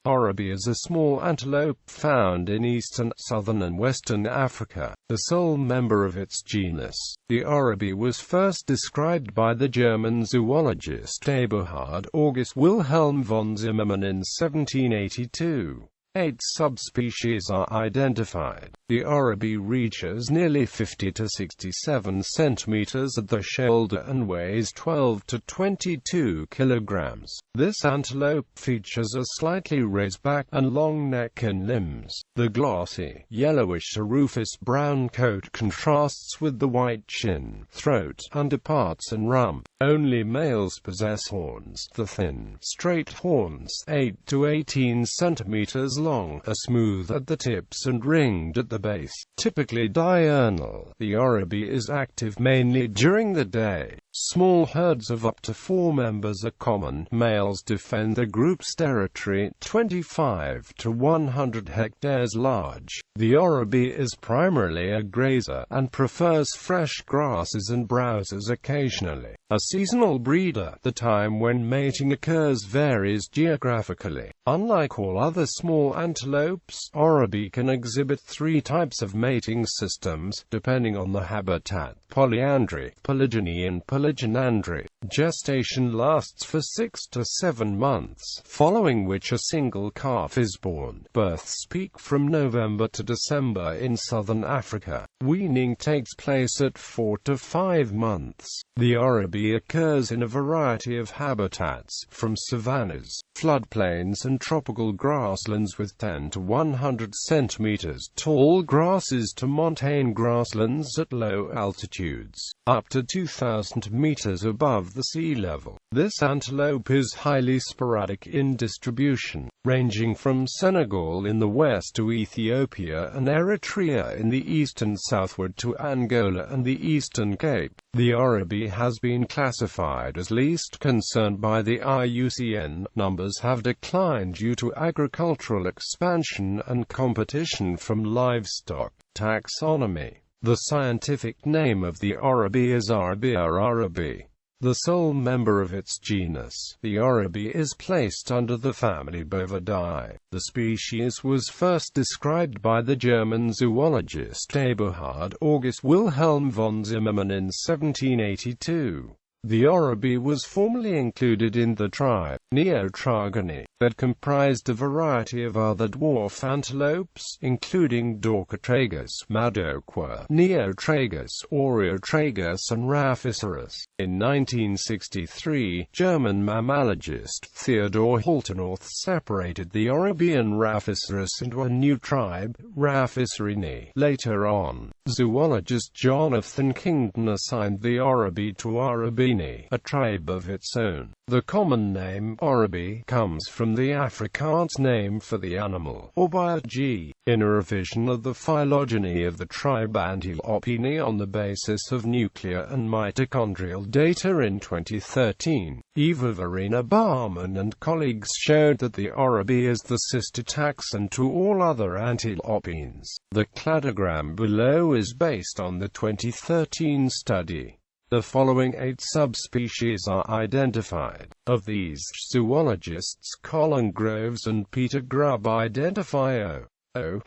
Oribi is a small antelope found in eastern, southern and western Africa, the sole member of its genus. The Oribi was first described by the German zoologist Eberhard August Wilhelm von Zimmermann in 1782. 8 subspecies are identified. The Oribi reaches nearly 50 to 67 centimeters at the shoulder and weighs 12 to 22 kilograms. This antelope features a slightly raised back and long neck and limbs. The glossy, yellowish to rufous-brown coat contrasts with the white chin, throat, underparts and rump. Only males possess horns. The thin, straight horns, 8 to 18 centimeters long, are smooth at the tips and ringed at the base. Typically diurnal, the Oribi is active mainly during the day. Small herds of up to 4 members are common. Males defend the group's territory, 25 to 100 hectares large. The Oribi is primarily a grazer, and prefers fresh grasses and browses occasionally. A seasonal breeder, the time when mating occurs varies geographically. Unlike all other small antelopes, Oribi can exhibit 3 types of mating systems, depending on the habitat: polyandry, polygyny and polygynandry. Gestation lasts for 6 to 7 months, following which a single calf is born. Births peak from November to December in southern Africa. Weaning takes place at 4 to 5 months. The Oribi occurs in a variety of habitats, from savannas, floodplains and tropical grasslands with 10 to 100 centimeters tall grasses to montane grasslands at low altitudes, up to 2,000 meters above the sea level. This antelope is highly sporadic in distribution, ranging from Senegal in the west to Ethiopia and Eritrea in the east and southward to Angola and the Eastern Cape. The Oribi has been classified as least concern by the IUCN. Numbers have declined due to agricultural expansion and competition from livestock. Taxonomy. The scientific name of the Oribi is Oribi. The sole member of its genus, the Oribi is placed under the family Bovidae. The species was first described by the German zoologist Eberhard August Wilhelm von Zimmermann in 1782. The Oribi was formerly included in the tribe Neotragoni, but comprised a variety of other dwarf antelopes, including Dorcotragus, Madoqua, Neotragus, Oreotragus and Rhaphisaurus. In 1963, German mammalogist Theodor Holternorth separated the Oribi and Rhaphisaurus into a new tribe, Rhaphisaurini. Later on, zoologist Jonathan Kingdon assigned the Oribi to Oribini, a tribe of its own. The common name, Oribi, comes from the Afrikaans name for the animal, Orbi. In a revision of the phylogeny of the tribe Antilopini on the basis of nuclear and mitochondrial data in 2013, Eva Verena Barman and colleagues showed that the Oribi is the sister taxon to all other antilopines. The cladogram below is based on the 2013 study. The following 8 subspecies are identified. Of these, zoologists Colin Groves and Peter Grubb identify O.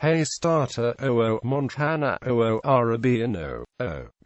haystata, O. montana, O. Oribi and O.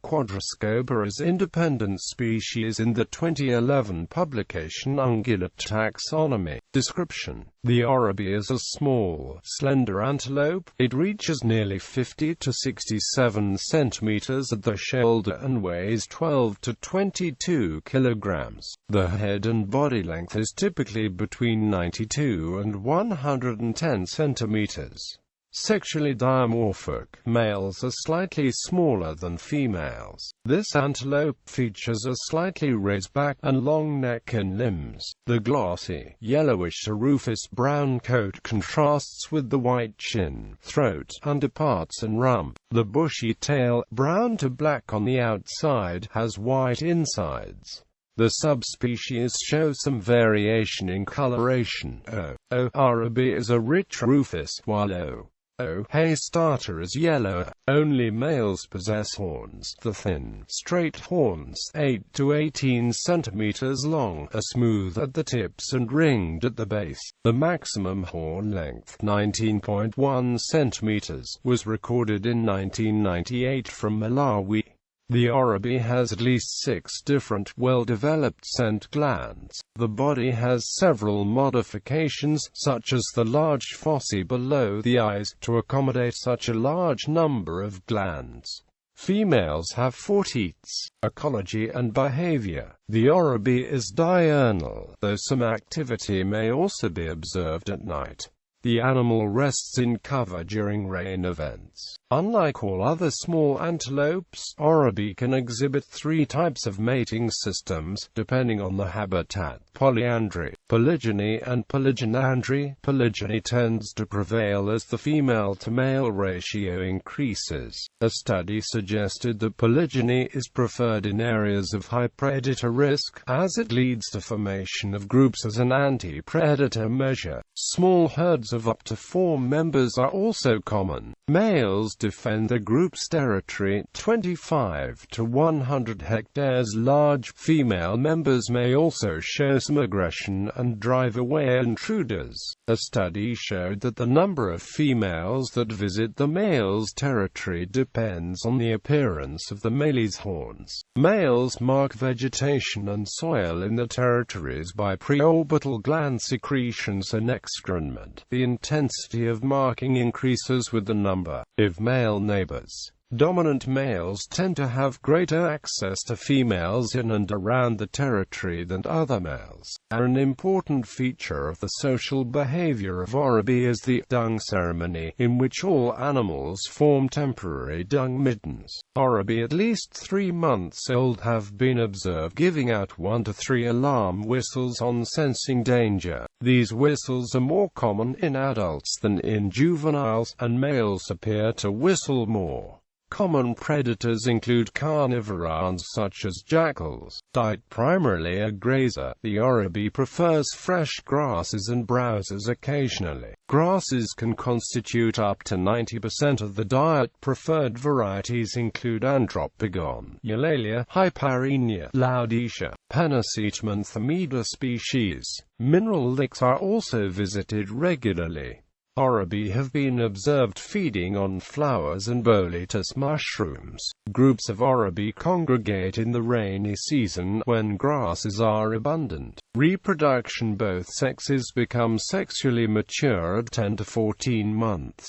quadriscopa as independent species in the 2011 publication Ungulate Taxonomy. Description: the Oribi is a small, slender antelope. It reaches nearly 50 to 67 centimeters at the shoulder and weighs 12 to 22 kilograms. The head and body length is typically between 92 and 110 centimeters. Sexually dimorphic, males are slightly smaller than females. This antelope features a slightly raised back and long neck and limbs. The glossy, yellowish to rufous-brown coat contrasts with the white chin, throat, underparts and rump. The bushy tail, brown to black on the outside, has white insides. The subspecies show some variation in coloration. O. Oribi is a rich rufous, while O. O. Hay starter is yellow. Only males possess horns. The thin, straight horns, 8 to 18 centimeters long, are smooth at the tips and ringed at the base. The maximum horn length, 19.1 centimeters, was recorded in 1998 from Malawi. The Oribi has at least 6 different, well-developed scent glands. The body has several modifications, such as the large foci below the eyes, to accommodate such a large number of glands. Females have 4 teats. Ecology and behavior. The Oribi is diurnal, though some activity may also be observed at night. The animal rests in cover during rain events. Unlike all other small antelopes, Oribi can exhibit 3 types of mating systems, depending on the habitat: polyandry, polygyny and polygynandry. Polygyny tends to prevail as the female-to-male ratio increases. A study suggested that polygyny is preferred in areas of high predator risk, as it leads to formation of groups as an anti-predator measure. Small herds of up to 4 members are also common. Males defend the group's territory, 25 to 100 hectares large. Female members may also show some aggression and drive away intruders. A study showed that the number of females that visit the male's territory depends on the appearance of the male's horns. Males mark vegetation and soil in the territories by preorbital gland secretions and excrement. The intensity of marking increases with the number of male neighbors. Dominant males tend to have greater access to females in and around the territory than other males. An important feature of the social behavior of Oribi is the dung ceremony, in which all animals form temporary dung middens. Oribi at least 3 months old have been observed giving out 1 to 3 alarm whistles on sensing danger. These whistles are more common in adults than in juveniles, and males appear to whistle more. Common predators include carnivorans such as jackals. Diet: primarily a grazer, the Oribi prefers fresh grasses and browses occasionally. Grasses can constitute up to 90% of the diet. Preferred varieties include Andropogon, Eulalia, Hyparrhenia, Laodicea, Panacetum and Thermida species. Mineral licks are also visited regularly. Oribi have been observed feeding on flowers and boletus mushrooms. Groups of Oribi congregate in the rainy season, when grasses are abundant. Reproduction: both sexes become sexually mature at 10 to 14 months.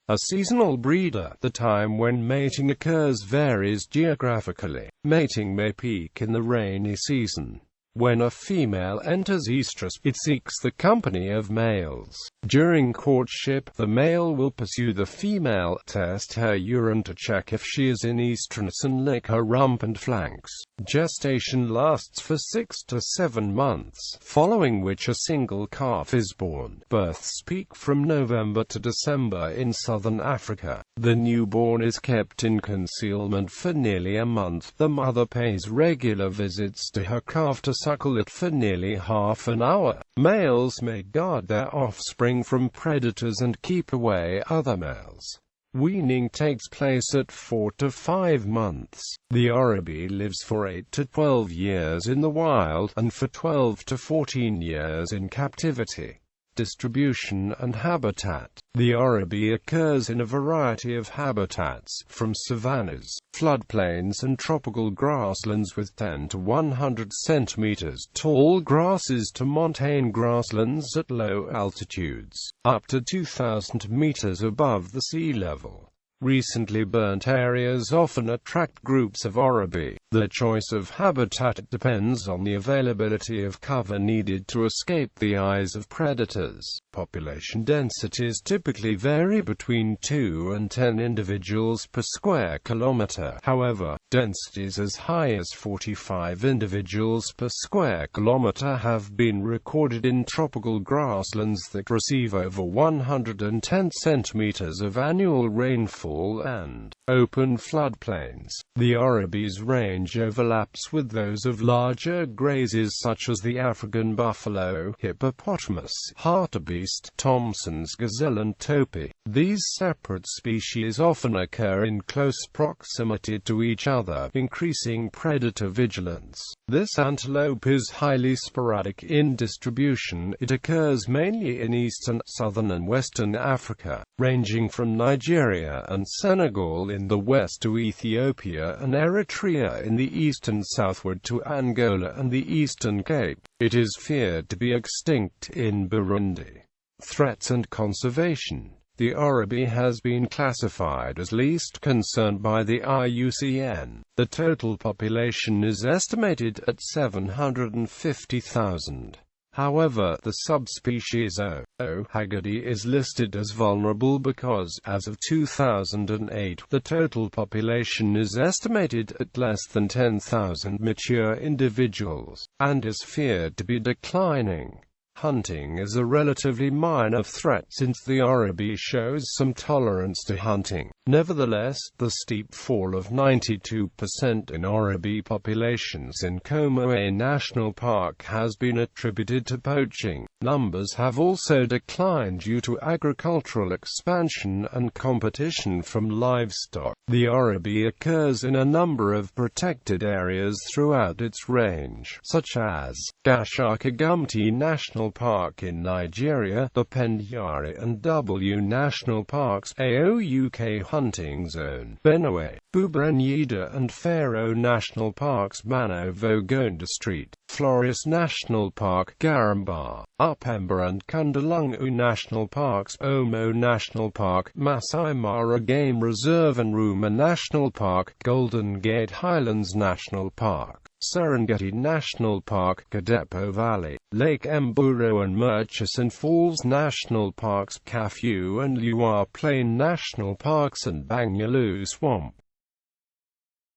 A seasonal breeder. The time when mating occurs varies geographically. Mating may peak in the rainy season. When a female enters estrus, it seeks the company of males. During courtship, the male will pursue the female, test her urine to check if she is in estrus, and lick her rump and flanks. Gestation lasts for 6 to 7 months, following which a single calf is born. Births peak from November to December in southern Africa. The newborn is kept in concealment for nearly a month. The mother pays regular visits to her calf to suckle it for nearly half an hour. Males may guard their offspring from predators and keep away other males. Weaning takes place at 4 to 5 months. The Oribi lives for 8 to 12 years in the wild, and for 12 to 14 years in captivity. Distribution and habitat. The Oribi occurs in a variety of habitats, from savannas, floodplains and tropical grasslands with 10 to 100 centimeters tall grasses to montane grasslands at low altitudes, up to 2,000 meters above the sea level. Recently burnt areas often attract groups of Oribi. The choice of habitat depends on the availability of cover needed to escape the eyes of predators. Population densities typically vary between 2 and 10 individuals per square kilometer. However, densities as high as 45 individuals per square kilometer have been recorded in tropical grasslands that receive over 110 centimeters of annual rainfall and open floodplains. The Oribi's range range overlaps with those of larger grazes such as the African buffalo, hippopotamus, hartebeest, Thomson's gazelle and topi. These separate species often occur in close proximity to each other, increasing predator vigilance. This antelope is highly sporadic in distribution. It occurs mainly in eastern, southern and western Africa, ranging from Nigeria and Senegal in the west to Ethiopia and Eritrea in the east and southward to Angola and the Eastern Cape. It is feared to be extinct in Burundi. Threats and conservation. The Oribi has been classified as least concern by the IUCN. The total population is estimated at 750,000. However, the subspecies Räisänen is listed as vulnerable because, as of 2008, the total population is estimated at less than 10,000 mature individuals, and is feared to be declining. Hunting is a relatively minor threat since the Oribi shows some tolerance to hunting. Nevertheless, the steep fall of 92% in Oribi populations in Comoé National Park has been attributed to poaching. Numbers have also declined due to agricultural expansion and competition from livestock. The Oribi occurs in a number of protected areas throughout its range, such as Gashaka-Gumti National Park in Nigeria, the Pendjari and W National Parks, AOUK Hunting Zone, Benue, Bubanida and Faro National Parks, Manovo-Gonda Street, Flores National Park, Garamba, Upemba and Kundalungu National Parks, Omo National Park, Masai Mara Game Reserve and Ruma National Park, Golden Gate Highlands National Park, Serengeti National Park, Kadepo Valley, Lake Mburo and Murchison Falls National Parks, Kafue and Luar Plain National Parks and Bangalow Swamp.